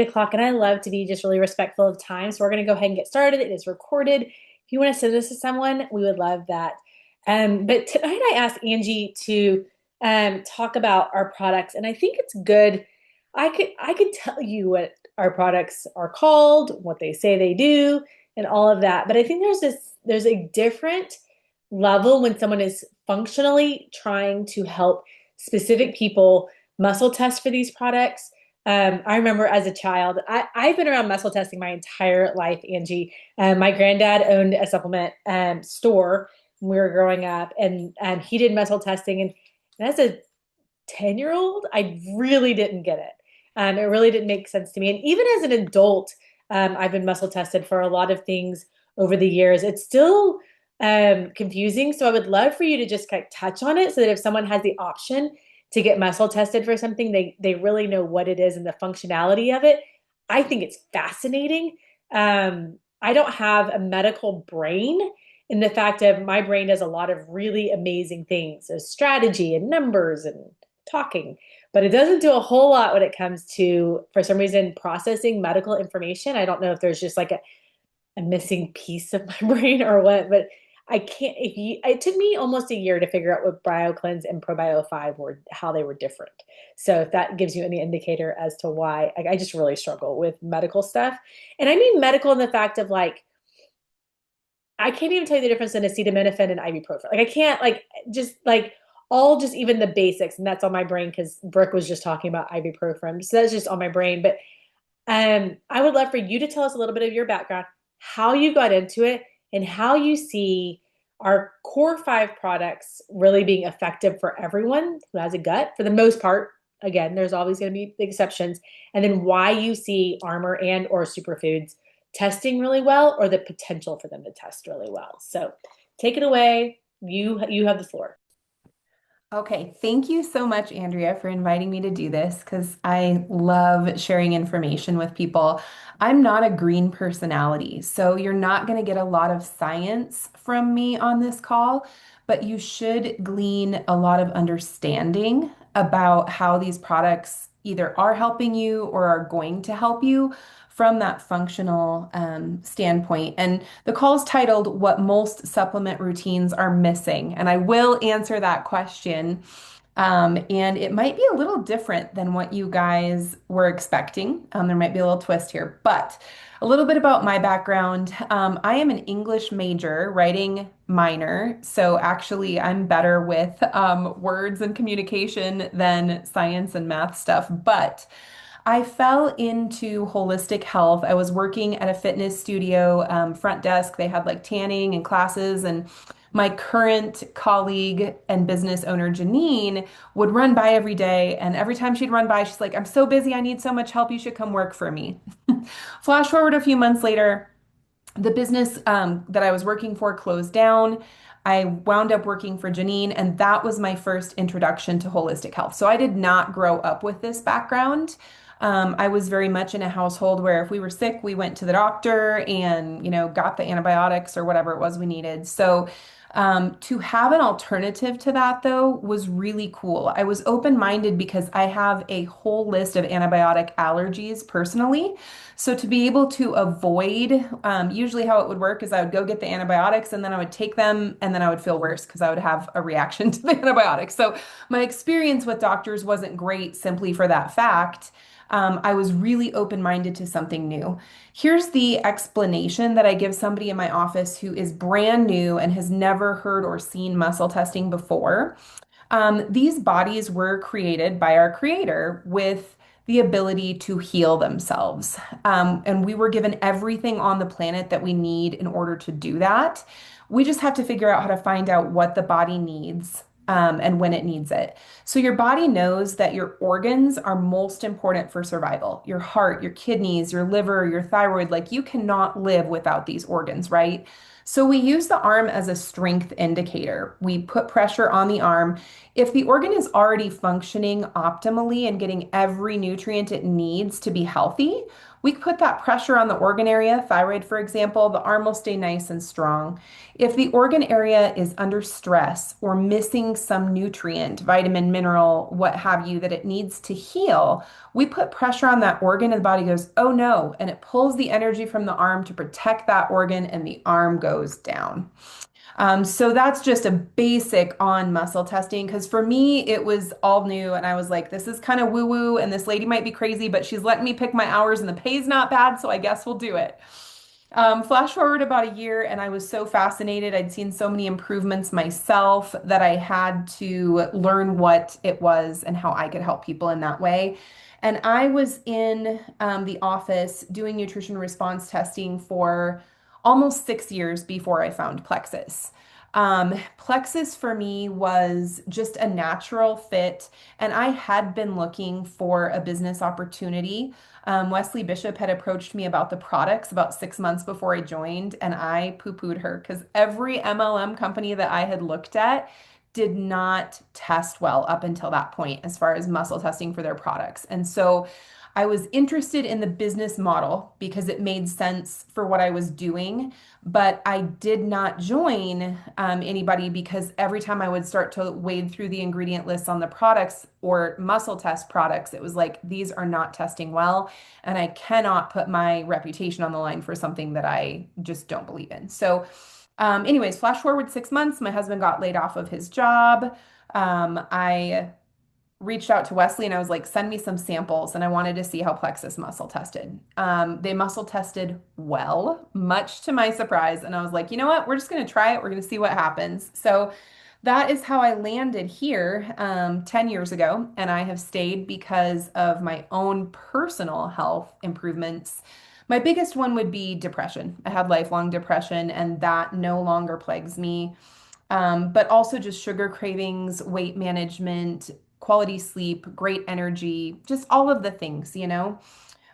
o'clock, and I love to be just really respectful of time. So we're going to go ahead and get started. It is recorded. If you want to send this to someone, we would love that. But tonight I asked Angie to talk about our products, and I think it's good. I could tell you what our products are called, what they say they do, and all of that. But I think there's a different level when someone is functionally trying to help specific people muscle test for these products. I remember as a child, I've been around muscle testing my entire life, Angie. My granddad owned a supplement store when we were growing up, and he did muscle testing. And as a 10-year-old, I really didn't get it. It really didn't make sense to me. And even as an adult, I've been muscle tested for a lot of things over the years. It's still confusing. So I would love for you to just kind of touch on it so that if someone has the option to get muscle tested for something, they really know what it is and the functionality of it. I think it's fascinating. I don't have a medical brain in the fact of my brain does a lot of really amazing things, so strategy and numbers and talking, but it doesn't do a whole lot when it comes to, for some reason, processing medical information. I don't know if there's just like a missing piece of my brain or what, but I can't, if you, it took me almost a year to figure out what BioCleanse and Probio 5 were, how they were different. So if that gives you any indicator as to why, I just really struggle with medical stuff. And I mean medical in the fact of like, I can't even tell you the difference in acetaminophen and ibuprofen. Like I can't like just like all just even the basics, and that's on my brain because Brooke was just talking about ibuprofen. So that's just on my brain. But I would love for you to tell us a little bit of your background, how you got into it, and how you see our core 5 products really being effective for everyone who has a gut for the most part. Again, there's always going to be exceptions. And then why you see Armor and or Superfoods testing really well or the potential for them to test really well. So take it away. You have the floor. Okay, thank you so much, Andrea, for inviting me to do this because I love sharing information with people. I'm not a green personality, so you're not going to get a lot of science from me on this call, but you should glean a lot of understanding about how these products either are helping you or are going to help you from that functional standpoint. And the call is titled What Most Supplement Routines Are Missing. And I will answer that question. And it might be a little different than what you guys were expecting. There might be a little twist here, but a little bit about my background. I am an English major, writing minor. So actually, I'm better with words and communication than science and math stuff. But I fell into holistic health. I was working at a fitness studio, front desk. They had like tanning and classes. And my current colleague and business owner, Janine, would run by every day. And every time she'd run by, she's like, I'm so busy. I need so much help. You should come work for me. Flash forward a few months later, the business that I was working for closed down. I wound up working for Janine, and that was my first introduction to holistic health. So I did not grow up with this background. I was very much in a household where if we were sick, we went to the doctor and, got the antibiotics or whatever it was we needed. So to have an alternative to that, though, was really cool. I was open-minded because I have a whole list of antibiotic allergies personally. So to be able to avoid, usually how it would work is I would go get the antibiotics and then I would take them and then I would feel worse because I would have a reaction to the antibiotics. So my experience with doctors wasn't great simply for that fact. I was really open-minded to something new. Here's the explanation that I give somebody in my office who is brand new and has never heard or seen muscle testing before. These bodies were created by our creator with the ability to heal themselves. And we were given everything on the planet that we need in order to do that. We just have to figure out how to find out what the body needs. And when it needs it. So your body knows that your organs are most important for survival. Your heart, your kidneys, your liver, your thyroid, like you cannot live without these organs, right? So we use the arm as a strength indicator. We put pressure on the arm. If the organ is already functioning optimally and getting every nutrient it needs to be healthy, we put that pressure on the organ area, thyroid, for example, the arm will stay nice and strong. If the organ area is under stress or missing some nutrient, vitamin, mineral, what have you, that it needs to heal, we put pressure on that organ and the body goes, oh no, and it pulls the energy from the arm to protect that organ and the arm goes down. So that's just a basic on muscle testing because for me, it was all new. And I was like, this is kind of woo woo, and this lady might be crazy, but she's letting me pick my hours and the pay's not bad. So I guess we'll do it. Flash forward about a year, and I was so fascinated. I'd seen so many improvements myself that I had to learn what it was and how I could help people in that way. And I was in the office doing nutrition response testing for almost 6 years before I found Plexus. Plexus for me was just a natural fit, and I had been looking for a business opportunity. Wesley Bishop had approached me about the products about 6 months before I joined, and I poo-pooed her because every MLM company that I had looked at did not test well up until that point as far as muscle testing for their products. And so I was interested in the business model because it made sense for what I was doing, but I did not join anybody because every time I would start to wade through the ingredient lists on the products or muscle test products, it was like, these are not testing well, and I cannot put my reputation on the line for something that I just don't believe in. So, anyways, flash forward 6 months, my husband got laid off of his job. I reached out to Wesley and I was like, send me some samples. And I wanted to see how plexus muscle tested. They muscle tested well, much to my surprise. And I was like, you know what? We're just going to try it. We're going to see what happens. So that is how I landed here 10 years ago. And I have stayed because of my own personal health improvements. My biggest one would be depression. I had lifelong depression, and that no longer plagues me. But also just sugar cravings, weight management, quality sleep, great energy, just all of the things, you know.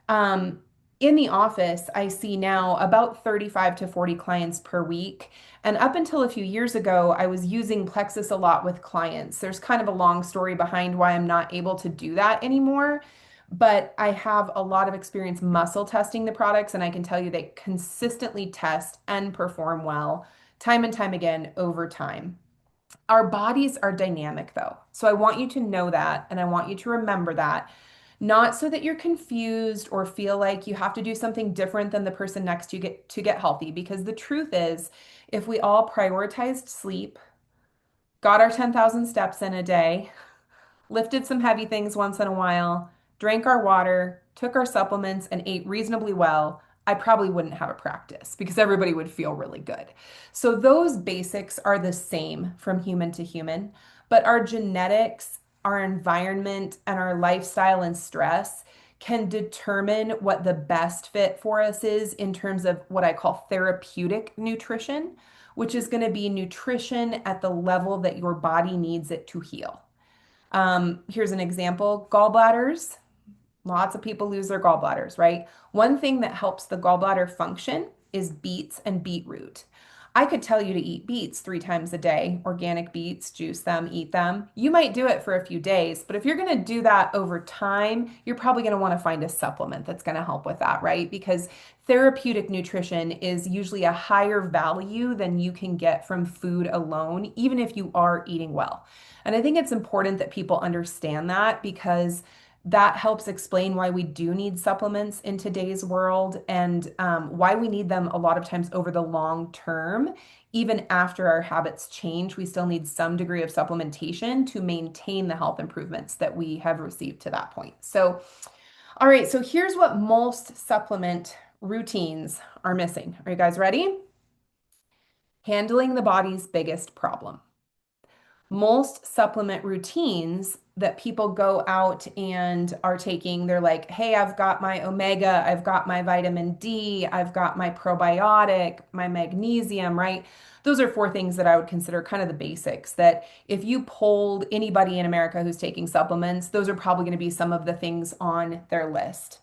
Um, in the office, I see now about 35 to 40 clients per week. And up until a few years ago, I was using Plexus a lot with clients. There's kind of a long story behind why I'm not able to do that anymore. But I have a lot of experience muscle testing the products, and I can tell you they consistently test and perform well, time and time again over time. Our bodies are dynamic, though. So I want you to know that, and I want you to remember that. Not so that you're confused or feel like you have to do something different than the person next to you to get healthy, because the truth is, if we all prioritized sleep, got our 10,000 steps in a day, lifted some heavy things once in a while, drank our water, took our supplements, and ate reasonably well, I probably wouldn't have a practice because everybody would feel really good. So, those basics are the same from human to human, but our genetics, our environment, and our lifestyle and stress can determine what the best fit for us is in terms of what I call therapeutic nutrition, which is going to be nutrition at the level that your body needs it to heal. Here's an example, gallbladders. Lots of people lose their gallbladders, right? One thing that helps the gallbladder function is beets and beetroot. I could tell you to eat beets 3 times a day, organic beets, juice them, eat them. You might do it for a few days, but if you're going to do that over time, you're probably going to want to find a supplement that's going to help with that, right? Because therapeutic nutrition is usually a higher value than you can get from food alone, even if you are eating well. And I think it's important that people understand that because that helps explain why we do need supplements in today's world and why we need them a lot of times over the long term. Even after our habits change, we still need some degree of supplementation to maintain the health improvements that we have received to that point. So, all right, so here's what most supplement routines are missing. Are you guys ready? Handling the body's biggest problem. Most supplement routines that people go out and are taking, they're like, hey, I've got my omega, I've got my vitamin D, I've got my probiotic, my magnesium, right? Those are 4 things that I would consider kind of the basics that if you polled anybody in America who's taking supplements, those are probably going to be some of the things on their list.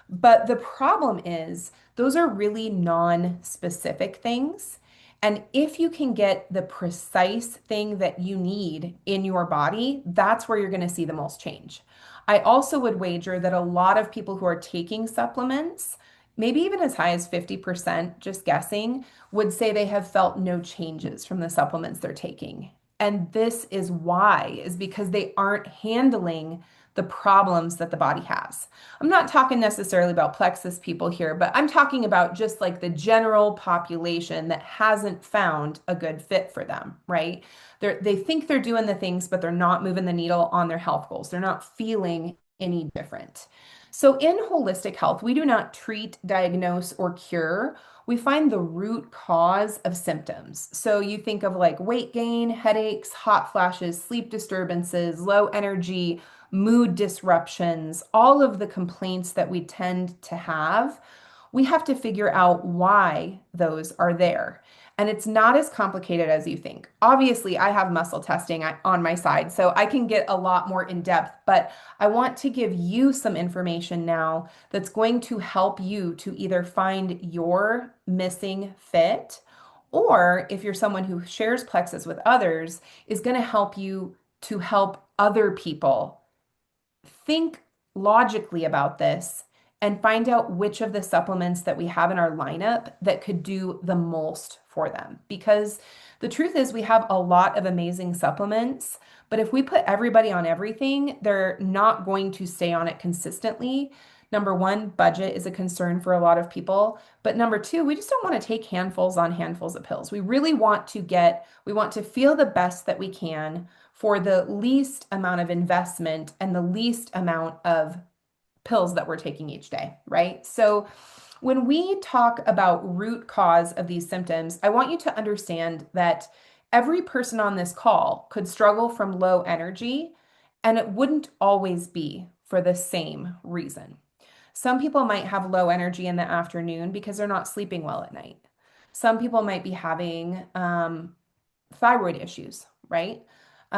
But the problem is, those are really non-specific things. And if you can get the precise thing that you need in your body, that's where you're going to see the most change. I also would wager that a lot of people who are taking supplements, maybe even as high as 50%, just guessing, would say they have felt no changes from the supplements they're taking. And this is why, is because they aren't handling the problems that the body has. I'm not talking necessarily about plexus people here, but I'm talking about just like the general population that hasn't found a good fit for them, right? They think they're doing the things, but they're not moving the needle on their health goals. They're not feeling any different. So in holistic health, we do not treat, diagnose, or cure. We find the root cause of symptoms. So you think of like weight gain, headaches, hot flashes, sleep disturbances, low energy, mood disruptions, all of the complaints that we tend to have, we have to figure out why those are there. And it's not as complicated as you think. Obviously, I have muscle testing on my side, so I can get a lot more in depth, but I want to give you some information now that's going to help you to either find your missing fit, or if you're someone who shares plexus with others, is going to help you to help other people think logically about this and find out which of the supplements that we have in our lineup that could do the most for them. Because the truth is, we have a lot of amazing supplements, but if we put everybody on everything, they're not going to stay on it consistently. Number one, budget is a concern for a lot of people. But number two, we just don't want to take handfuls on handfuls of pills. We want to feel the best that we can for the least amount of investment and the least amount of pills that we're taking each day, right? So when we talk about root cause of these symptoms, I want you to understand that every person on this call could struggle from low energy, and it wouldn't always be for the same reason. Some people might have low energy in the afternoon because they're not sleeping well at night. Some people might be having thyroid issues, right?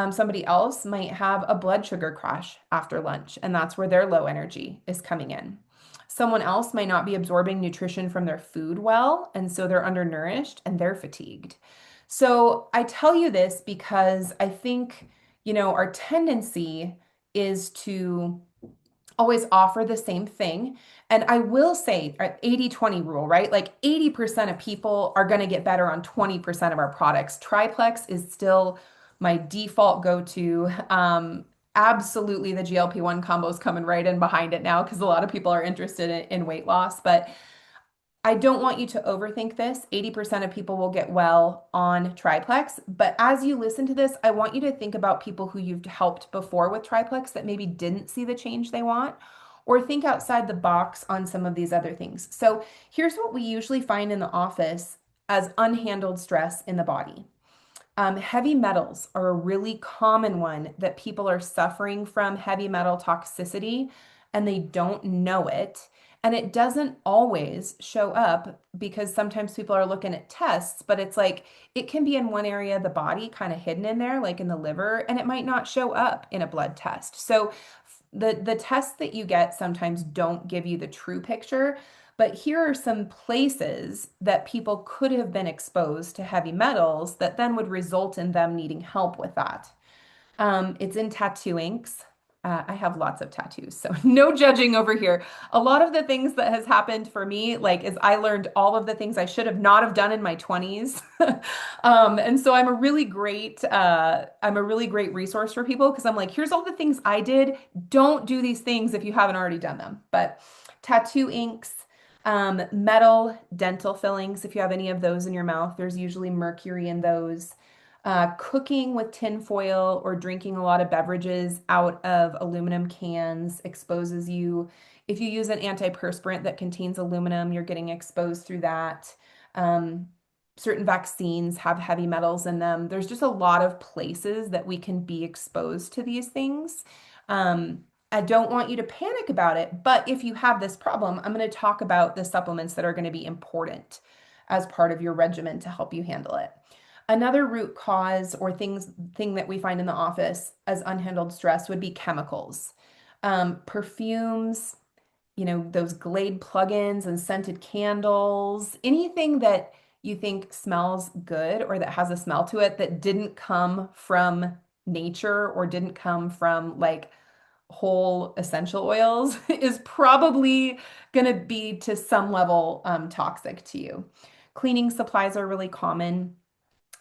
Somebody else might have a blood sugar crash after lunch, and that's where their low energy is coming in. Someone else might not be absorbing nutrition from their food well, and so they're undernourished and they're fatigued. So I tell you this because I think, our tendency is to always offer the same thing. And I will say 80-20 rule, right? Like 80% of people are going to get better on 20% of our products. Triplex is still my default go-to. Absolutely, the GLP-1 combo is coming right in behind it now because a lot of people are interested in weight loss. But I don't want you to overthink this. 80% of people will get well on triplex. But as you listen to this, I want you to think about people who you've helped before with triplex that maybe didn't see the change they want, or think outside the box on some of these other things. So here's what we usually find in the office as unhandled stress in the body. Heavy metals are a really common one that people are suffering from heavy metal toxicity and they don't know it. And it doesn't always show up because sometimes people are looking at tests, but it's like it can be in one area of the body, kind of hidden in there, like in the liver, and it might not show up in a blood test. So the tests that you get sometimes don't give you the true picture. But here are some places that people could have been exposed to heavy metals that then would result in them needing help with that. It's in tattoo inks. I have lots of tattoos, so no judging over here. A lot of the things that has happened for me, like, is I learned all of the things I should have not have done in my 20s. And so I'm a really great resource for people because I'm like, here's all the things I did. Don't do these things if you haven't already done them. But tattoo inks, metal dental fillings, if you have any of those in your mouth, there's usually mercury in those. Cooking with tin foil or drinking a lot of beverages out of aluminum cans exposes you. If you use an antiperspirant that contains aluminum, you're getting exposed through that. Um, Certain vaccines have heavy metals in them. There's just a lot of places that we can be exposed to these things. I don't want you to panic about it, but if you have this problem, I'm going to talk about the supplements that are going to be important as part of your regimen to help you handle it. Another root cause or thing that we find in the office as unhandled stress would be chemicals. Perfumes, those Glade plugins and scented candles, anything that you think smells good or that has a smell to it that didn't come from nature or didn't come from like whole essential oils is probably going to be to some level toxic to you. Cleaning supplies are really common.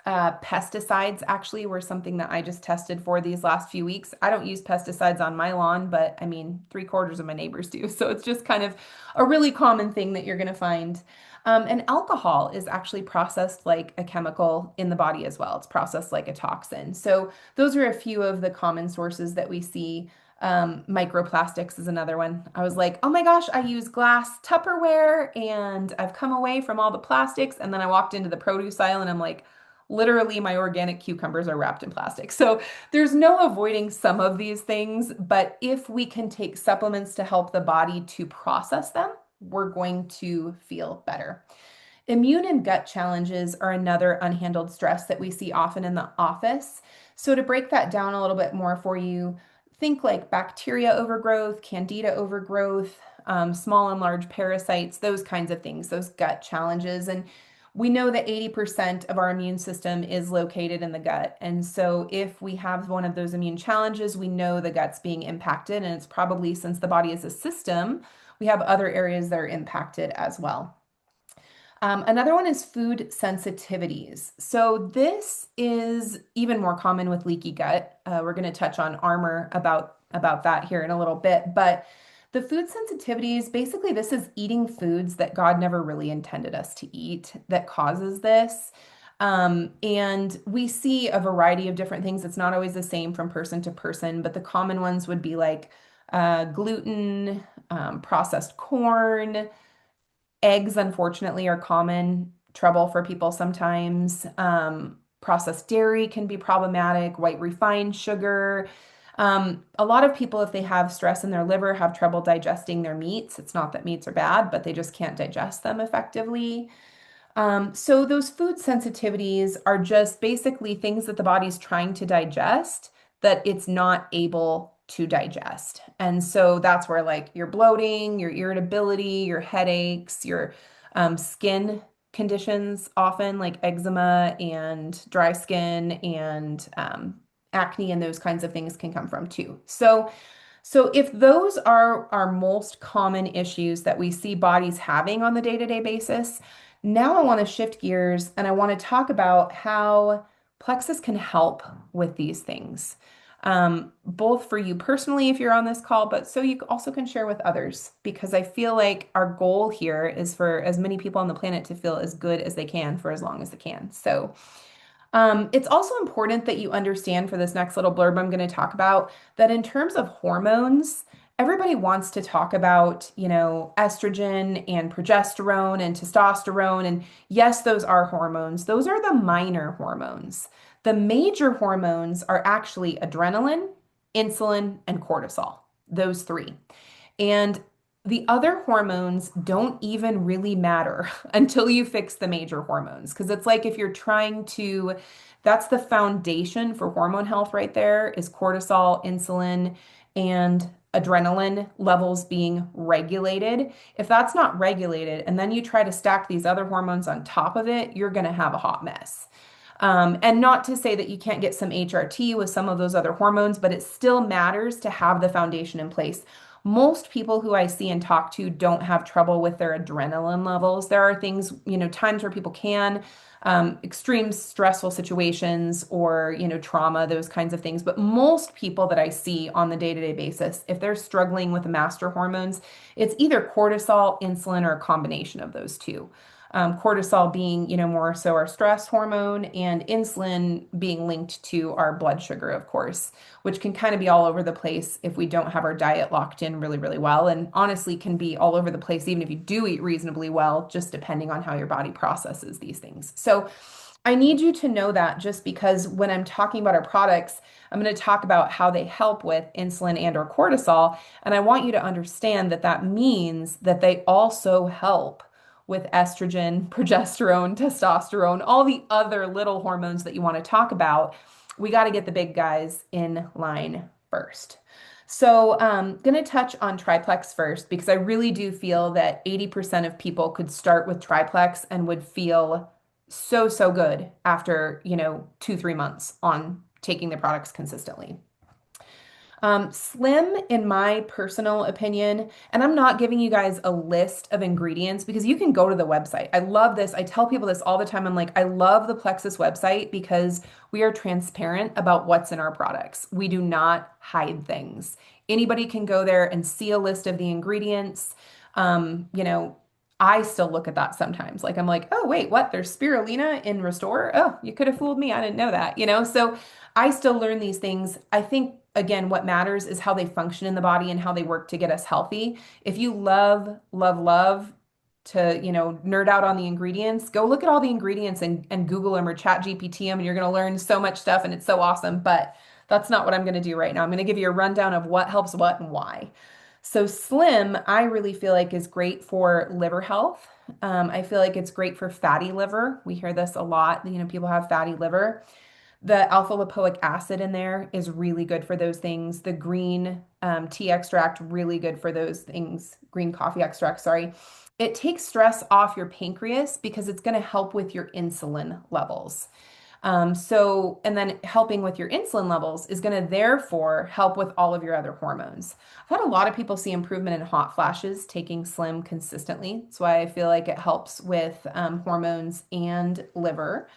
Pesticides actually were something that I just tested for these last few weeks. I don't use pesticides on my lawn, but I mean, three-quarters of my neighbors do. So it's just kind of a really common thing that you're going to find. And alcohol is actually processed like a chemical in the body as well. It's processed like a toxin. So those are a few of the common sources that we see. Microplastics is another one. I was like, oh my gosh, I use glass Tupperware and I've come away from all the plastics. And then I walked into the produce aisle and I'm like, literally, my organic cucumbers are wrapped in plastic. So there's no avoiding some of these things, but if we can take supplements to help the body to process them, we're going to feel better. Immune and gut challenges are another unhandled stress that we see often in the office. So to break that down a little bit more for you, think like bacteria overgrowth, candida overgrowth, small and large parasites, those kinds of things, those gut challenges. And we know that 80% of our immune system is located in the gut. And so if we have one of those immune challenges, we know the gut's being impacted. And it's probably, since the body is a system, we have other areas that are impacted as well. Another one is food sensitivities. So this is even more common with leaky gut. We're going to touch on armor about that here in a little bit, but the food sensitivities, basically this is eating foods that God never really intended us to eat that causes this. And we see a variety of different things. It's not always the same from person to person, but the common ones would be like gluten, processed corn. Eggs, unfortunately, are common trouble for people sometimes. Processed dairy can be problematic, white refined sugar. A lot of people, if they have stress in their liver, have trouble digesting their meats. It's not that meats are bad, but they just can't digest them effectively. So those food sensitivities are just basically things that the body's trying to digest that it's not able to digest. And so that's where like your bloating, your irritability, your headaches, your skin conditions, often like eczema and dry skin and acne and those kinds of things can come from too. So if those are our most common issues that we see bodies having on the day-to-day basis, now I want to shift gears and I want to talk about how Plexus can help with these things. Both for you personally, if you're on this call, but so you also can share with others, because I feel like our goal here is for as many people on the planet to feel as good as they can for as long as they can. So it's also important that you understand for this next little blurb I'm going to talk about that in terms of hormones, everybody wants to talk about, estrogen and progesterone and testosterone. And yes, those are hormones. Those are the minor hormones. The major hormones are actually adrenaline, insulin, and cortisol, those three. And the other hormones don't even really matter until you fix the major hormones. Because it's like if you're trying to, that's the foundation for hormone health right there is cortisol, insulin, and adrenaline levels being regulated. If that's not regulated, and then you try to stack these other hormones on top of it, you're going to have a hot mess. And not to say that you can't get some HRT with some of those other hormones, but it still matters to have the foundation in place. Most people who I see and talk to don't have trouble with their adrenaline levels. There are things, times where people can, extreme stressful situations or, trauma, those kinds of things. But most people that I see on the day-to-day basis, if they're struggling with the master hormones, it's either cortisol, insulin, or a combination of those two. Cortisol being, more so our stress hormone, and insulin being linked to our blood sugar, of course, which can kind of be all over the place if we don't have our diet locked in really, really well. And honestly, can be all over the place even if you do eat reasonably well, just depending on how your body processes these things. So I need you to know that, just because when I'm talking about our products, I'm going to talk about how they help with insulin and or cortisol. And I want you to understand that that means that they also help with estrogen, progesterone, testosterone, all the other little hormones that you want to talk about. We got to get the big guys in line first. So I'm going to touch on triplex first, because I really do feel that 80% of people could start with triplex and would feel so, so good after, 2, 3 months on taking the products consistently. Slim, in my personal opinion, and I'm not giving you guys a list of ingredients because you can go to the website. I love this. I tell people this all the time. I'm like, I love the Plexus website because we are transparent about what's in our products. We do not hide things. Anybody can go there and see a list of the ingredients. You know, I still look at that sometimes. Like, I'm like, oh, wait, what? There's spirulina in Restore? Oh, you could have fooled me. I didn't know that. So I still learn these things. I think, again, what matters is how they function in the body and how they work to get us healthy. If you love, love, love to, nerd out on the ingredients, go look at all the ingredients and Google them or chat GPT them, and you're going to learn so much stuff and it's so awesome. But that's not what I'm going to do right now. I'm going to give you a rundown of what helps what and why. So Slim, I really feel like is great for liver health. I feel like it's great for fatty liver. We hear this a lot. People have fatty liver. The alpha lipoic acid in there is really good for those things. The green tea extract, really good for those things. Green coffee extract, sorry. It takes stress off your pancreas because it's going to help with your insulin levels. And then helping with your insulin levels is going to therefore help with all of your other hormones. I've had a lot of people see improvement in hot flashes taking Slim consistently. That's why I feel like it helps with hormones and liver.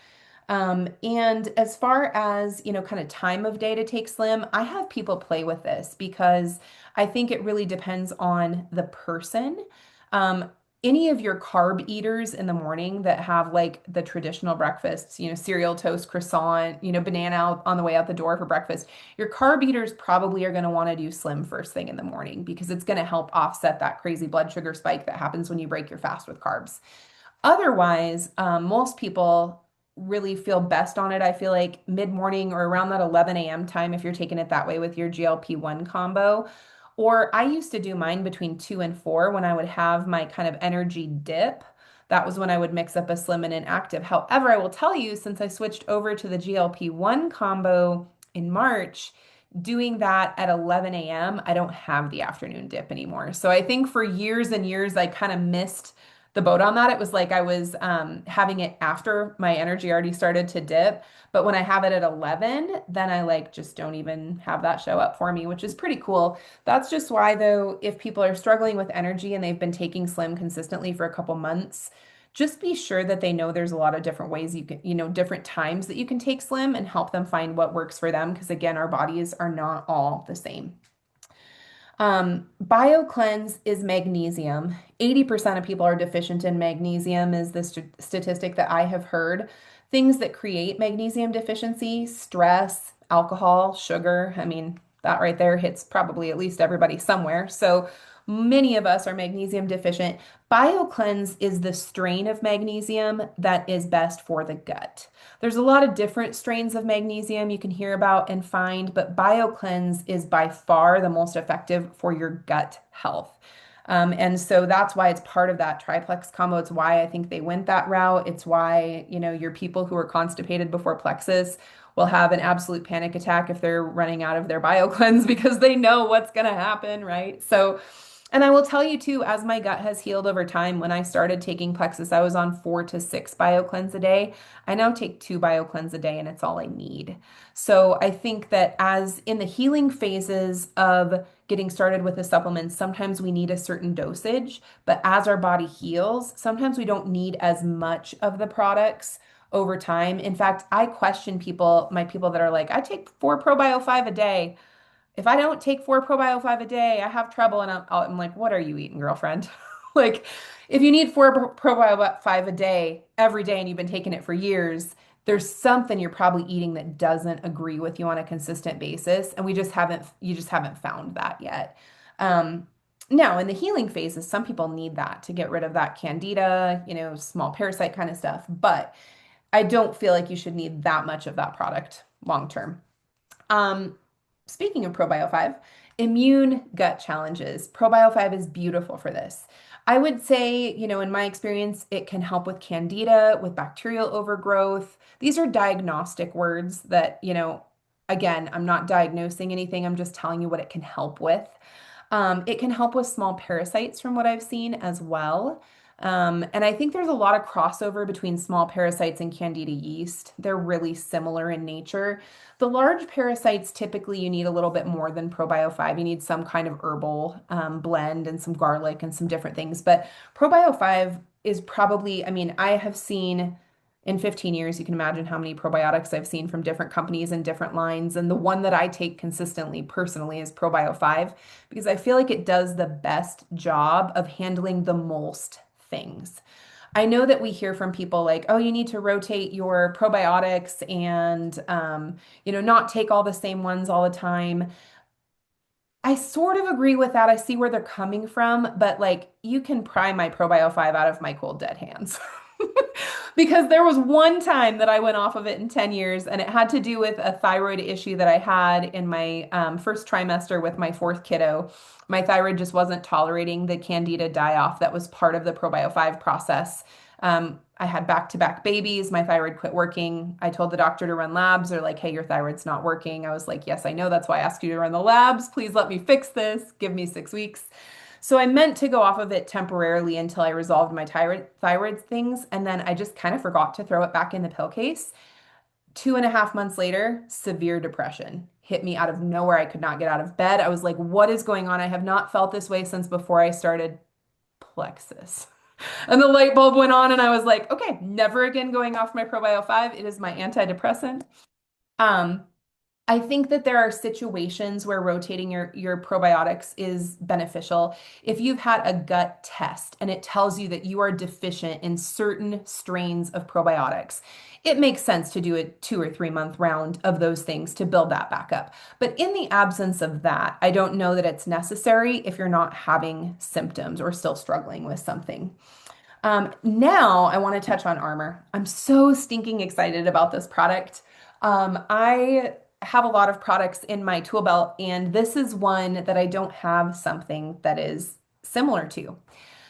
And as far as, kind of time of day to take Slim, I have people play with this because I think it really depends on the person. Um, any of your carb eaters in the morning that have like the traditional breakfasts, cereal, toast, croissant, banana out on the way out the door for breakfast, your carb eaters probably are going to want to do Slim first thing in the morning because it's going to help offset that crazy blood sugar spike that happens when you break your fast with carbs. Otherwise, most people really feel best on it. I feel like mid-morning or around that 11 a.m. time if you're taking it that way with your GLP-1 combo. Or I used to do mine between 2 and 4 when I would have my kind of energy dip. That was when I would mix up a slim and an active. However, I will tell you, since I switched over to the GLP-1 combo in March, doing that at 11 a.m., I don't have the afternoon dip anymore. So I think for years and years, I kind of missed the boat on that. It was like I was having it after my energy already started to dip. But when I have it at 11, then I like just don't even have that show up for me, which is pretty cool. That's just why, though, if people are struggling with energy and they've been taking Slim consistently for a couple months, just be sure that they know there's a lot of different ways you can, different times that you can take Slim and help them find what works for them. Because again, our bodies are not all the same. BioCleanse is magnesium. 80% of people are deficient in magnesium is the statistic that I have heard. Things that create magnesium deficiency, stress, alcohol, sugar. I mean, that right there hits probably at least everybody somewhere. So many of us are magnesium deficient. BioCleanse is the strain of magnesium that is best for the gut. There's a lot of different strains of magnesium you can hear about and find, but BioCleanse is by far the most effective for your gut health. And so that's why it's part of that triplex combo. It's why I think they went that route. It's why, your people who are constipated before plexus will have an absolute panic attack if they're running out of their BioCleanse because they know what's going to happen, right? So, and I will tell you too, as my gut has healed over time, when I started taking Plexus, I was on 4 to 6 BioCleanse a day. I now take 2 BioCleanse a day, and it's all I need. So I think that as in the healing phases of getting started with the supplements, sometimes we need a certain dosage, but as our body heals, sometimes we don't need as much of the products over time. In fact, I question people, my people that are like, I take 4 Probio 5 a day. If I don't take 4 Probio 5 a day, I have trouble. And I'm like, what are you eating, girlfriend? Like, if you need 4 Probio 5 a day every day and you've been taking it for years, there's something you're probably eating that doesn't agree with you on a consistent basis. And you just haven't found that yet. Um, Now, in the healing phases, some people need that to get rid of that candida, small parasite kind of stuff. But I don't feel like you should need that much of that product long term. Um, Speaking of Probio 5, immune gut challenges. Probio 5 is beautiful for this. I would say, in my experience, it can help with candida, with bacterial overgrowth. These are diagnostic words that, again, I'm not diagnosing anything. I'm just telling you what it can help with. It can help with small parasites from what I've seen as well. And I think there's a lot of crossover between small parasites and Candida yeast. They're really similar in nature. The large parasites, typically, you need a little bit more than Probio 5. You need some kind of herbal blend and some garlic and some different things. But Probio 5 is probably, I mean, I have seen in 15 years, you can imagine how many probiotics I've seen from different companies and different lines. And the one that I take consistently personally is Probio 5 because I feel like it does the best job of handling the most things. I know that we hear from people like, oh, you need to rotate your probiotics and, not take all the same ones all the time. I sort of agree with that. I see where they're coming from, but like you can pry my Probio 5 out of my cold dead hands. Because there was one time that I went off of it in 10 years, and it had to do with a thyroid issue that I had in my first trimester with my fourth kiddo. My thyroid just wasn't tolerating the candida die-off that was part of the Probio 5 process. I had back-to-back babies. My thyroid quit working. I told the doctor to run labs. They're like, hey, your thyroid's not working. I was like, yes, I know. That's why I asked you to run the labs. Please let me fix this. Give me 6 weeks. So I meant to go off of it temporarily until I resolved my thyroid things, and then I just kind of forgot to throw it back in the pill case. 2.5 months later, severe depression hit me out of nowhere. I could not get out of bed. I was like, what is going on? I have not felt this way since before I started Plexus. And the light bulb went on, and I was like, okay, never again going off my Probio 5. It is my antidepressant. Um, I think that there are situations where rotating your probiotics is beneficial. If you've had a gut test and it tells you that you are deficient in certain strains of probiotics, it makes sense to do a 2 or 3 month round of those things to build that back up. But in the absence of that, I don't know that it's necessary if you're not having symptoms or still struggling with something. Now I want to touch on Armor. I'm so stinking excited about this product. I have a lot of products in my tool belt, and this is one that I don't have something that is similar to.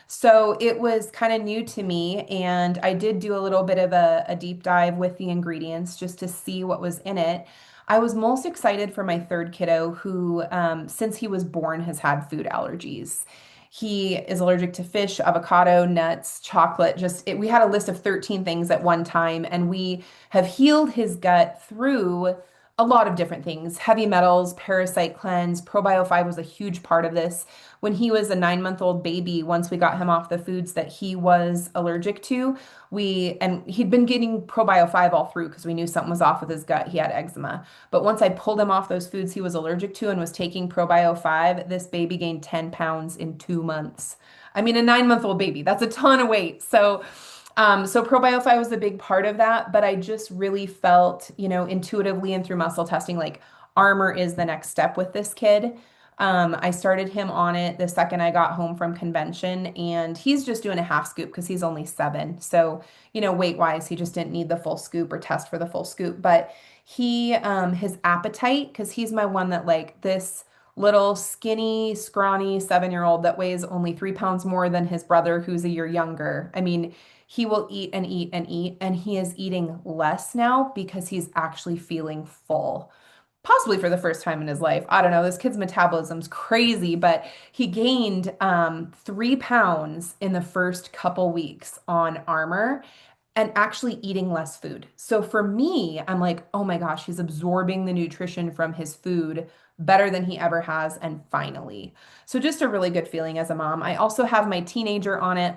So it was kind of new to me, and I did do a little bit of a deep dive with the ingredients just to see what was in it. I was most excited for my third kiddo, who, since he was born, has had food allergies. He is allergic to fish, avocado, nuts, chocolate. We had a list of 13 things at one time, and we have healed his gut through a lot of different things. Heavy metals, parasite cleanse, Probio 5 was a huge part of this. When he was a 9-month-old baby, once we got him off the foods that he was allergic to, and he'd been getting Probio 5 all through because we knew something was off with his gut. He had eczema. But once I pulled him off those foods he was allergic to and was taking Probio 5, this baby gained 10 pounds in 2 months. I mean, a 9-month-old baby, that's a ton of weight. So Probio 5 was a big part of that, but I just really felt, intuitively and through muscle testing, like Armor is the next step with this kid. I started him on it the second I got home from convention, and he's just doing a half scoop because he's only 7. So, weight-wise, he just didn't need the full scoop or test for the full scoop. But his appetite, because he's my one that like this little skinny, scrawny 7-year-old that weighs only 3 pounds more than his brother, who's a year younger. I mean, he will eat and eat and eat, and he is eating less now because he's actually feeling full possibly for the first time in his life. I don't know. This kid's metabolism's crazy, but he gained 3 pounds in the first couple weeks on Armor and actually eating less food. So for me, I'm like, oh my gosh, he's absorbing the nutrition from his food better than he ever has. And finally, so just a really good feeling as a mom. I also have my teenager on it.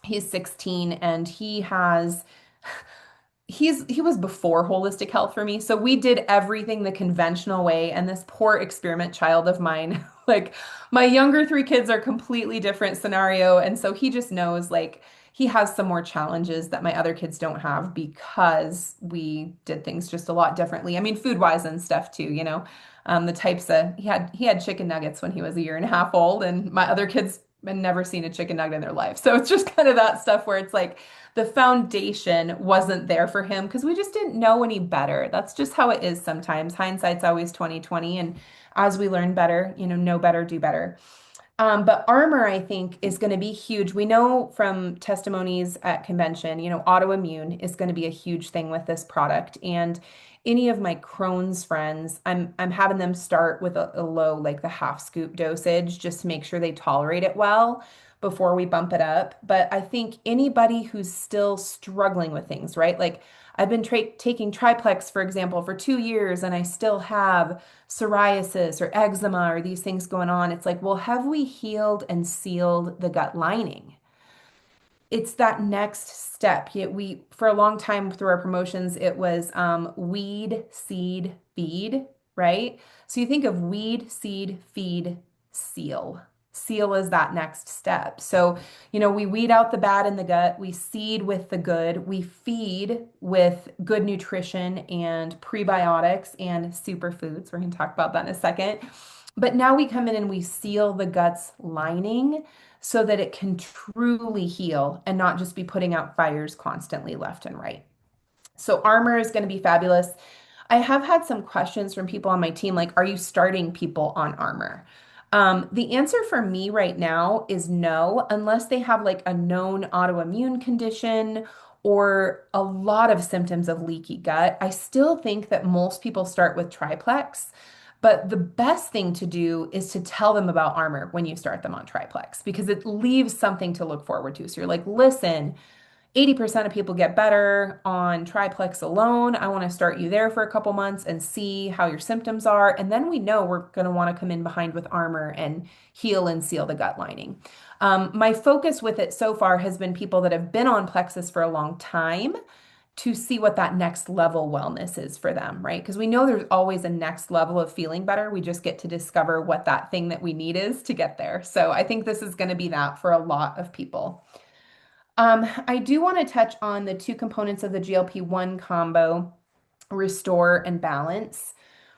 He's 16 and he was before holistic health for me. So we did everything the conventional way. And this poor experiment child of mine, like my younger 3 kids are completely different scenario. And so he just knows like he has some more challenges that my other kids don't have because we did things just a lot differently. I mean, food wise and stuff too, the types of he had chicken nuggets when he was a year and a half old, and my other kids had never seen a chicken nugget in their life. So it's just kind of that stuff where it's like the foundation wasn't there for him because we just didn't know any better. That's just how it is sometimes. Hindsight's always 2020, and as we learn better, know better, do better. But Armor, I think, is going to be huge. We know from testimonies at convention, autoimmune is going to be a huge thing with this product. And any of my Crohn's friends, I'm having them start with a low, like the half scoop dosage, just to make sure they tolerate it well. before we bump it up. But I think anybody who's still struggling with things, right? Like I've been taking triplex, for example, for 2 years and I still have psoriasis or eczema or these things going on. It's like, well, have we healed and sealed the gut lining? It's that next step. We for a long time through our promotions, it was weed, seed, feed, right? So you think of weed, seed, feed, seal. Seal is that next step. So, we weed out the bad in the gut, we seed with the good, we feed with good nutrition and prebiotics and superfoods. We're going to talk about that in a second. But now we come in and we seal the gut's lining so that it can truly heal and not just be putting out fires constantly left and right. So, armor is going to be fabulous. I have had some questions from people on my team like, are you starting people on armor? The answer for me right now is no, unless they have like a known autoimmune condition or a lot of symptoms of leaky gut. I still think that most people start with triplex. But the best thing to do is to tell them about armor when you start them on triplex because it leaves something to look forward to. So you're like, listen, 80% of people get better on triplex alone. I want to start you there for a couple months and see how your symptoms are. And then we know we're going to want to come in behind with armor and heal and seal the gut lining. My focus with it so far has been people that have been on plexus for a long time to see what that next level wellness is for them, right? Because we know there's always a next level of feeling better. We just get to discover what that thing that we need is to get there. So I think this is going to be that for a lot of people. I do want to touch on the two components of the GLP-1 combo, restore and balance.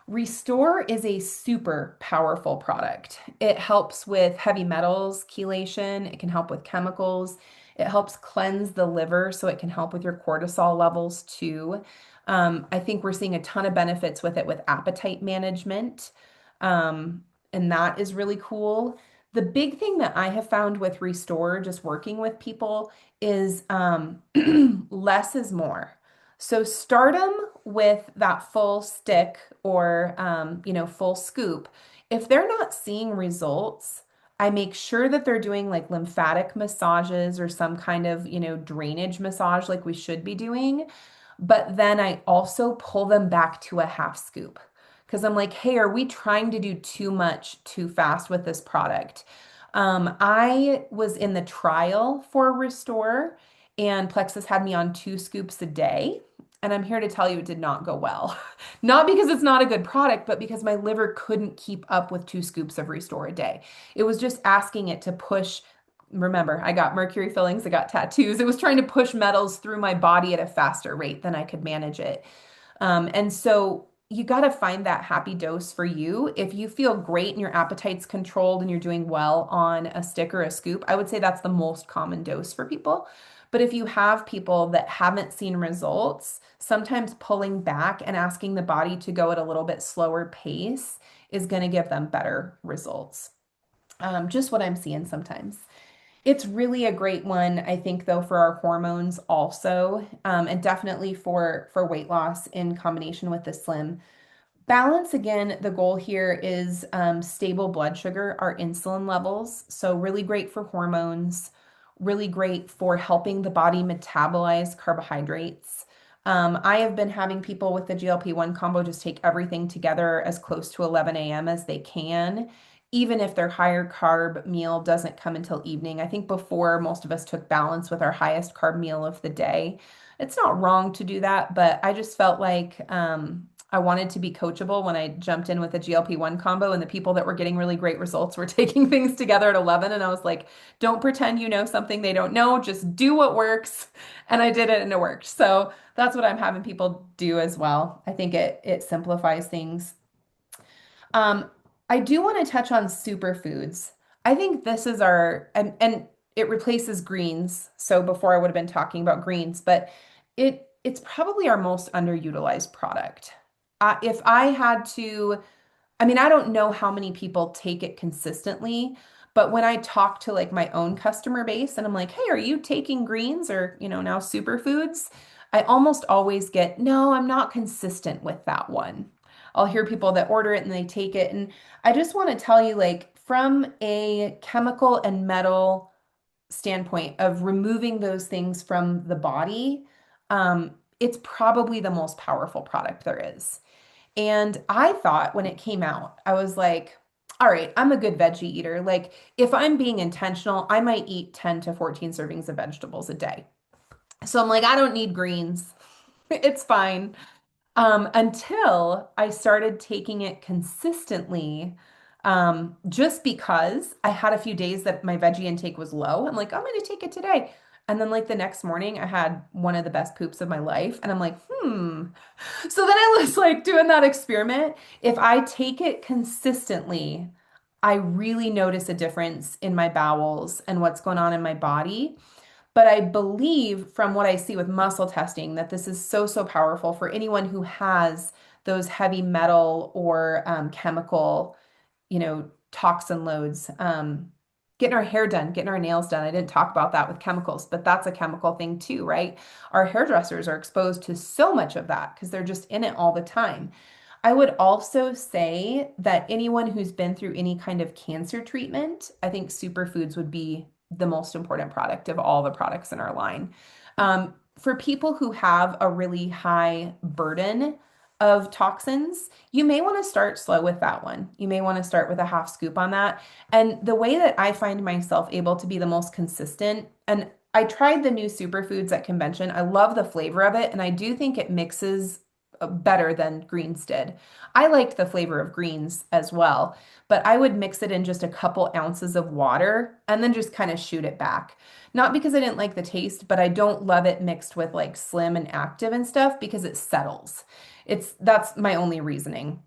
Restore is a super powerful product. It helps with heavy metals chelation, it can help with chemicals, it helps cleanse the liver, so it can help with your cortisol levels too. I think we're seeing a ton of benefits with it with appetite management, and that is really cool. The big thing that I have found with Restore, just working with people, is less is more. So start them with that full stick or full scoop. If they're not seeing results, I make sure that they're doing like lymphatic massages or some kind of, drainage massage like we should be doing. But then I also pull them back to a half scoop because I'm like, hey, are we trying to do too much too fast with this product? I was in the trial for Restore, and Plexus had me on 2 scoops a day. And I'm here to tell you it did not go well. Not because it's not a good product, but because my liver couldn't keep up with 2 scoops of Restore a day. It was just asking it to push. Remember, I got mercury fillings, I got tattoos. It was trying to push metals through my body at a faster rate than I could manage it. And so you got to find that happy dose for you. If you feel great and your appetite's controlled and you're doing well on a stick or a scoop, I would say that's the most common dose for people. But if you have people that haven't seen results, sometimes pulling back and asking the body to go at a little bit slower pace is going to give them better results. Just what I'm seeing sometimes. It's really a great one, I think, though, for our hormones also, and definitely for weight loss in combination with the Slim. Balance, again, the goal here is stable blood sugar, our insulin levels. So really great for hormones, really great for helping the body metabolize carbohydrates. I have been having people with the GLP-1 combo just take everything together as close to 11 a.m. as they can, even if their higher carb meal doesn't come until evening. I think before most of us took balance with our highest carb meal of the day. It's not wrong to do that, but I just felt like I wanted to be coachable when I jumped in with a GLP-1 combo, and the people that were getting really great results were taking things together at 11. And I was like, don't pretend you know something they don't know, just do what works. And I did it and it worked. So that's what I'm having people do as well. I think it simplifies things. Um, I do want to touch on superfoods. I think this is and it replaces greens. So before I would have been talking about greens, but it's probably our most underutilized product. If I had to, I mean, I don't know how many people take it consistently, but when I talk to like my own customer base and I'm like, hey, are you taking greens or, now superfoods? I almost always get, no, I'm not consistent with that one. I'll hear people that order it and they take it. And I just want to tell you, like, from a chemical and metal standpoint of removing those things from the body, it's probably the most powerful product there is. And I thought when it came out, I was like, all right, I'm a good veggie eater. Like, if I'm being intentional, I might eat 10 to 14 servings of vegetables a day. So I'm like, I don't need greens. It's fine. Until I started taking it consistently, just because I had a few days that my veggie intake was low. I'm like, I'm going to take it today. And then, like, the next morning, I had one of the best poops of my life. And I'm like, hmm. So then I was like doing that experiment. If I take it consistently, I really notice a difference in my bowels and what's going on in my body. But I believe from what I see with muscle testing that this is so, so powerful for anyone who has those heavy metal or chemical, toxin loads. Getting our hair done, getting our nails done. I didn't talk about that with chemicals, but that's a chemical thing too, right? Our hairdressers are exposed to so much of that because they're just in it all the time. I would also say that anyone who's been through any kind of cancer treatment, I think superfoods would be the most important product of all the products in our line. For people who have a really high burden of toxins, you may want to start slow with that one. You may want to start with a half scoop on that. And the way that I find myself able to be the most consistent, and I tried the new superfoods at convention. I love the flavor of it, and I do think it mixes better than greens did. I liked the flavor of greens as well, but I would mix it in just a couple ounces of water and then just kind of shoot it back. Not because I didn't like the taste, but I don't love it mixed with like slim and active and stuff because it settles. That's my only reasoning.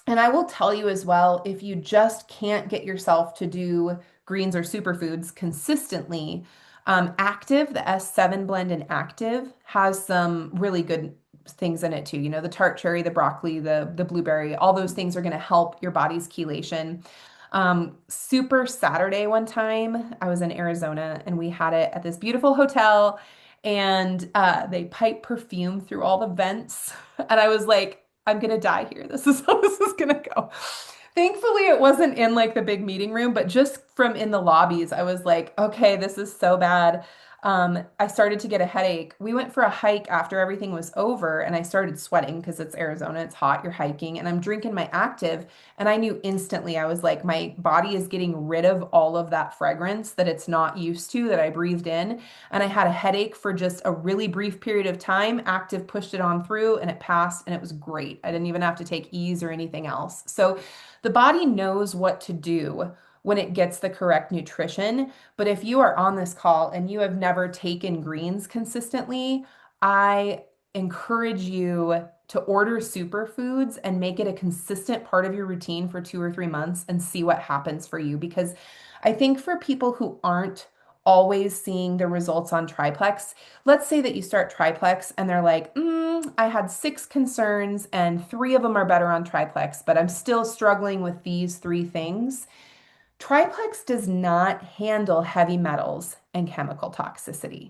And I will tell you as well, if you just can't get yourself to do greens or superfoods consistently, Active, the S7 blend in Active has some really good things in it too. The tart cherry, the broccoli, the blueberry, all those things are going to help your body's chelation. Super Saturday one time, I was in Arizona and we had it at this beautiful hotel and they pipe perfume through all the vents. And I was like, I'm gonna die here. This is how this is gonna go. Thankfully, it wasn't in like the big meeting room, but just from in the lobbies, I was like, okay, this is so bad. I started to get a headache. We went for a hike after everything was over, and I started sweating because it's Arizona, it's hot, you're hiking, and I'm drinking my Active, and I knew instantly, I was like, my body is getting rid of all of that fragrance that it's not used to that I breathed in. And I had a headache for just a really brief period of time. Active pushed it on through and it passed, and it was great. I didn't even have to take Ease or anything else. So the body knows what to do when it gets the correct nutrition. But if you are on this call and you have never taken greens consistently, I encourage you to order superfoods and make it a consistent part of your routine for 2 or 3 months and see what happens for you. Because I think for people who aren't always seeing the results on triplex, let's say that you start triplex and they're like, I had 6 concerns and 3 of them are better on triplex, but I'm still struggling with these 3 things. Triplex does not handle heavy metals and chemical toxicity.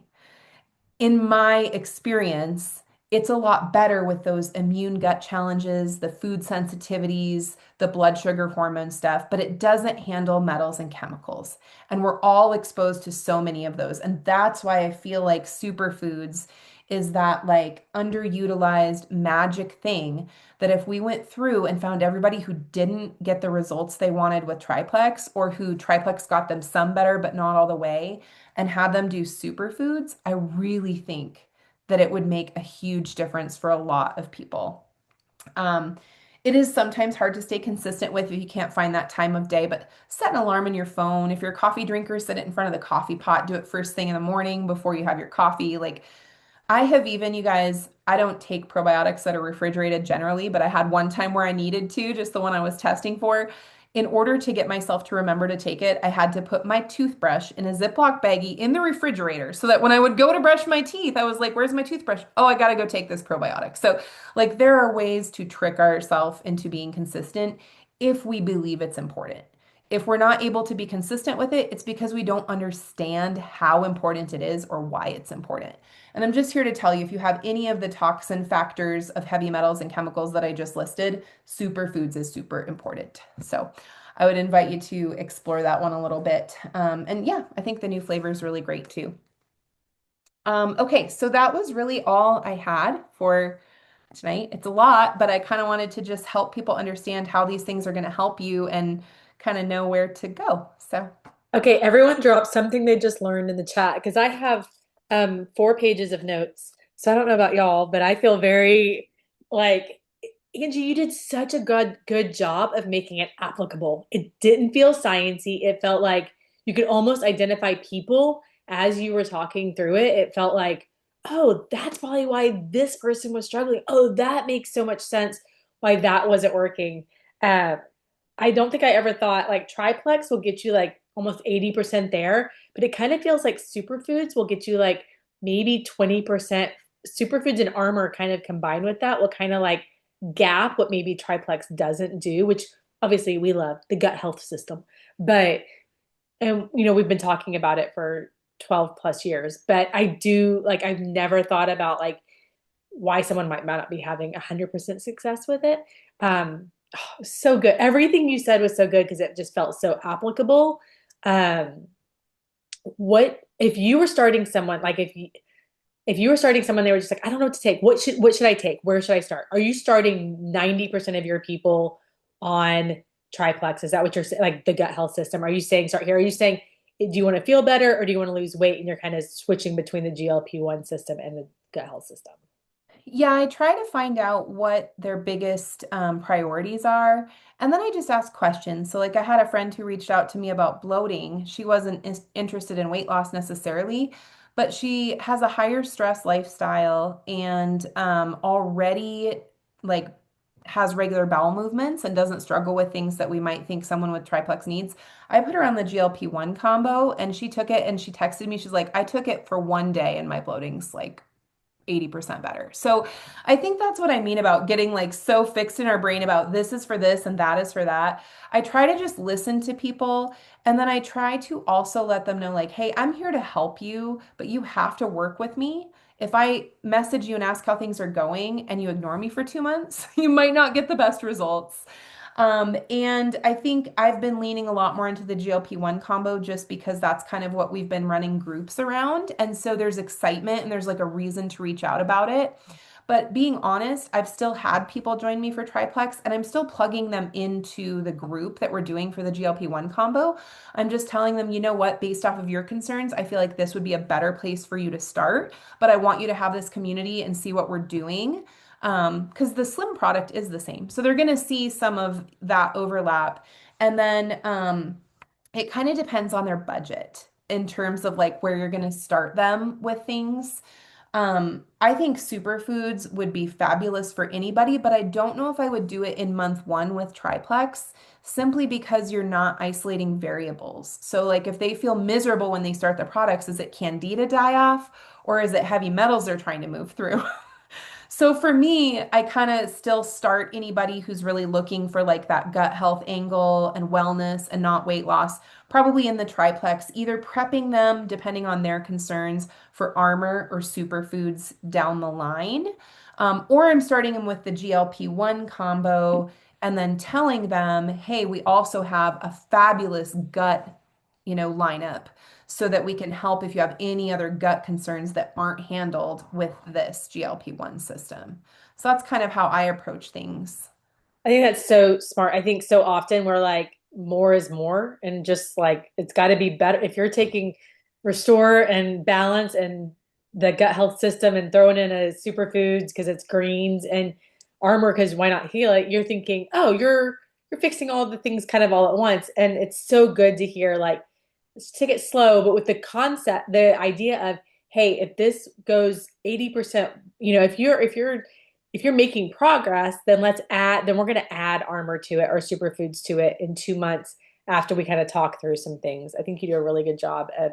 In my experience, it's a lot better with those immune gut challenges, the food sensitivities, the blood sugar hormone stuff, but it doesn't handle metals and chemicals. And we're all exposed to so many of those. And that's why I feel like superfoods is that like underutilized magic thing that if we went through and found everybody who didn't get the results they wanted with triplex or who triplex got them some better but not all the way and had them do superfoods, I really think that it would make a huge difference for a lot of people. Um, it is sometimes hard to stay consistent with if you can't find that time of day, but set an alarm in your phone. If you're a coffee drinker, set it in front of the coffee pot. Do it first thing in the morning before you have your coffee. Like I have even, you guys, I don't take probiotics that are refrigerated generally, but I had one time where I needed to, just the one I was testing for. In order to get myself to remember to take it, I had to put my toothbrush in a Ziploc baggie in the refrigerator so that when I would go to brush my teeth, I was like, where's my toothbrush? Oh, I got to go take this probiotic. So, like, there are ways to trick ourselves into being consistent if we believe it's important. If we're not able to be consistent with it, it's because we don't understand how important it is or why it's important. And I'm just here to tell you if you have any of the toxin factors of heavy metals and chemicals that I just listed, superfoods is super important. So I would invite you to explore that one a little bit. And yeah, I think the new flavor is really great too. Okay, so that was really all I had for tonight. It's a lot, but I kind of wanted to just help people understand how these things are going to help you and kind of know where to go. So, Okay, everyone drop something they just learned in the chat because I have 4 pages of notes. So I don't know about y'all, but I feel very like Angie, you did such a good job of making it applicable. It didn't feel sciencey. It felt like you could almost identify people as you were talking through it. It felt like, oh, that's probably why this person was struggling. Oh, that makes so much sense why that wasn't working. Uh, I don't think I ever thought like triplex will get you like almost 80% there, but it kind of feels like superfoods will get you like maybe 20%. Superfoods and armor kind of combined with that will kind of like gap what maybe triplex doesn't do, which obviously we love the gut health system. But and we've been talking about it for 12 plus years, but I do like I've never thought about like why someone might not be having 100% success with it. So good. Everything you said was so good because it just felt so applicable. Um, what if you were starting someone like if you were starting someone they were just like I don't know what to take. What should I take? Where should I start? Are you starting 90% of your people on triplex? Is that what you're saying? Like the gut health system? Are you saying start here? Are you saying do you want to feel better or do you want to lose weight and you're kind of switching between the GLP-1 system and the gut health system? yeah, I try to find out what their biggest priorities are. And then I just ask questions. So, like, I had a friend who reached out to me about bloating. She wasn't interested in weight loss necessarily, but she has a higher stress lifestyle and already, like, has regular bowel movements and doesn't struggle with things that we might think someone with triplex needs. I put her on the GLP-1 combo and she took it and she texted me. She's like, I took it for one day and my bloating's like 80% better. So I think that's what I mean about getting like so fixed in our brain about this is for this and that is for that. I try to just listen to people and then I try to also let them know like, hey, I'm here to help you, but you have to work with me. If I message you and ask how things are going and you ignore me for 2 months, you might not get the best results. And I think I've been leaning a lot more into the GLP-1 combo just because that's kind of what we've been running groups around. And so there's excitement and there's like a reason to reach out about it. But being honest, I've still had people join me for triplex and I'm still plugging them into the group that we're doing for the GLP-1 combo. I'm just telling them, you know what, based off of your concerns, I feel like this would be a better place for you to start. But I want you to have this community and see what we're doing because the slim product is the same. So they're going to see some of that overlap. And then it kind of depends on their budget in terms of like where you're going to start them with things. I think superfoods would be fabulous for anybody, but I don't know if I would do it in month one with triplex simply because you're not isolating variables. So, like, if they feel miserable when they start the products, is it candida die off or is it heavy metals they're trying to move through? So for me, I kind of still start anybody who's really looking for like that gut health angle and wellness and not weight loss, probably in the triplex, either prepping them depending on their concerns for armor or superfoods down the line. Or I'm starting them with the GLP-1 combo and then telling them, hey, we also have a fabulous gut, lineup so that we can help if you have any other gut concerns that aren't handled with this GLP-1 system. So that's kind of how I approach things. I think that's so smart. I think so often we're like, more is more, and just like it's got to be better. If you're taking restore and balance and the gut health system and throwing in a superfoods because it's greens and armor because why not heal it? You're thinking, oh, you're fixing all the things kind of all at once, and it's so good to hear like let's take it slow, but with the concept, the idea of hey, if this goes 80%, if you're making progress, then we're going to add armor to it or superfoods to it in 2 months after we kind of talk through some things. I think you do a really good job of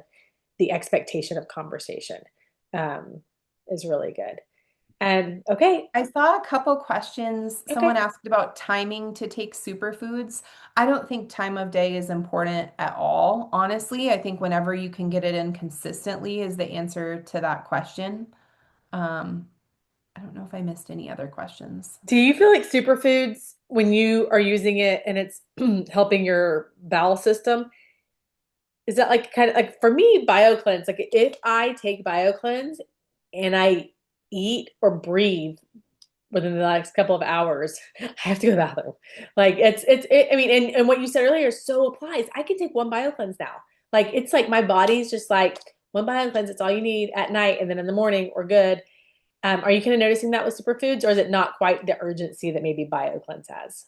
the expectation of conversation um, is really good. And okay, I saw a couple questions. okay. Someone asked about timing to take superfoods. I don't think time of day is important at all. Honestly, I think whenever you can get it in consistently is the answer to that question. Um, I don't know if I missed any other questions. Do you feel like superfoods, when you are using it and it's helping your bowel system, is that like kind of like for me, BioCleanse, like if I take BioCleanse and I eat or breathe within the next couple of hours, I have to go to the bathroom. Like I mean, and what you said earlier so applies. I can take one BioCleanse now. Like it's like my body's just like one BioCleanse, it's all you need at night, and then in the morning we're good. Are you kind of noticing that with superfoods, or is it not quite the urgency that maybe BioCleanse has?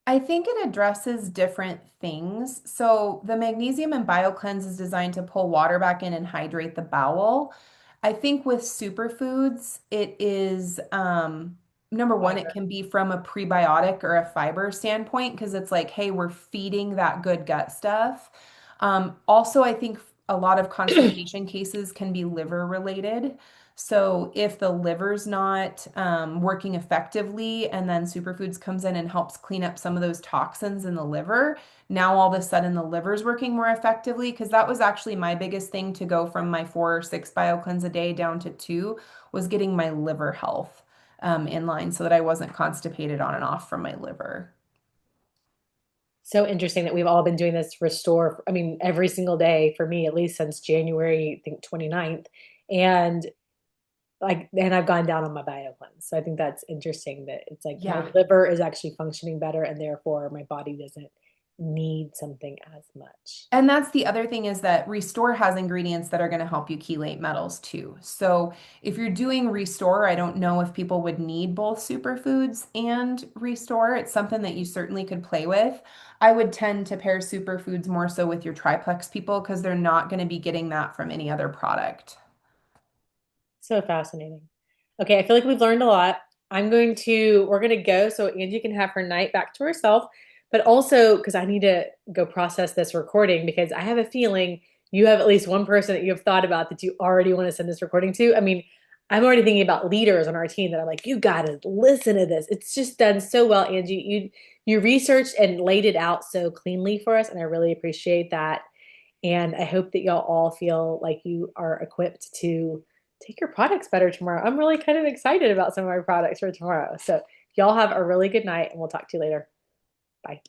I think it addresses different things. So the magnesium in BioCleanse is designed to pull water back in and hydrate the bowel. I think with superfoods, it is number one, it Fiber. can be from a prebiotic or a fiber standpoint because it's like, hey, we're feeding that good gut stuff. Also, I think a lot of constipation cases can be liver related. So if the liver's not working effectively, and then superfoods comes in and helps clean up some of those toxins in the liver, now all of a sudden the liver's working more effectively. Because that was actually my biggest thing to go from my 4 or 6 BioCleanse a day down to 2 was getting my liver health in line so that I wasn't constipated on and off from my liver. So interesting that we've all been doing this restore, I mean, every single day for me, at least since January, I think 29th. And like, and I've gone down on my bio cleanse. So I think that's interesting that it's like my Yeah. liver is actually functioning better and therefore my body doesn't need something as much. And that's the other thing is that Restore has ingredients that are going to help you chelate metals too. So if you're doing Restore, I don't know if people would need both superfoods and Restore. It's something that you certainly could play with. I would tend to pair superfoods more so with your triplex people because they're not going to be getting that from any other product. So fascinating. Okay, I feel like we've learned a lot. We're going to go so Angie can have her night back to herself, but also because I need to go process this recording because I have a feeling you have at least one person that you have thought about that you already want to send this recording to. I mean, I'm already thinking about leaders on our team that I'm like, you got to listen to this. It's just done so well, Angie. You researched and laid it out so cleanly for us, and I really appreciate that. And I hope that y'all all feel like you are equipped to take your products better tomorrow. I'm really kind of excited about some of my products for tomorrow. So y'all have a really good night and we'll talk to you later. Bye.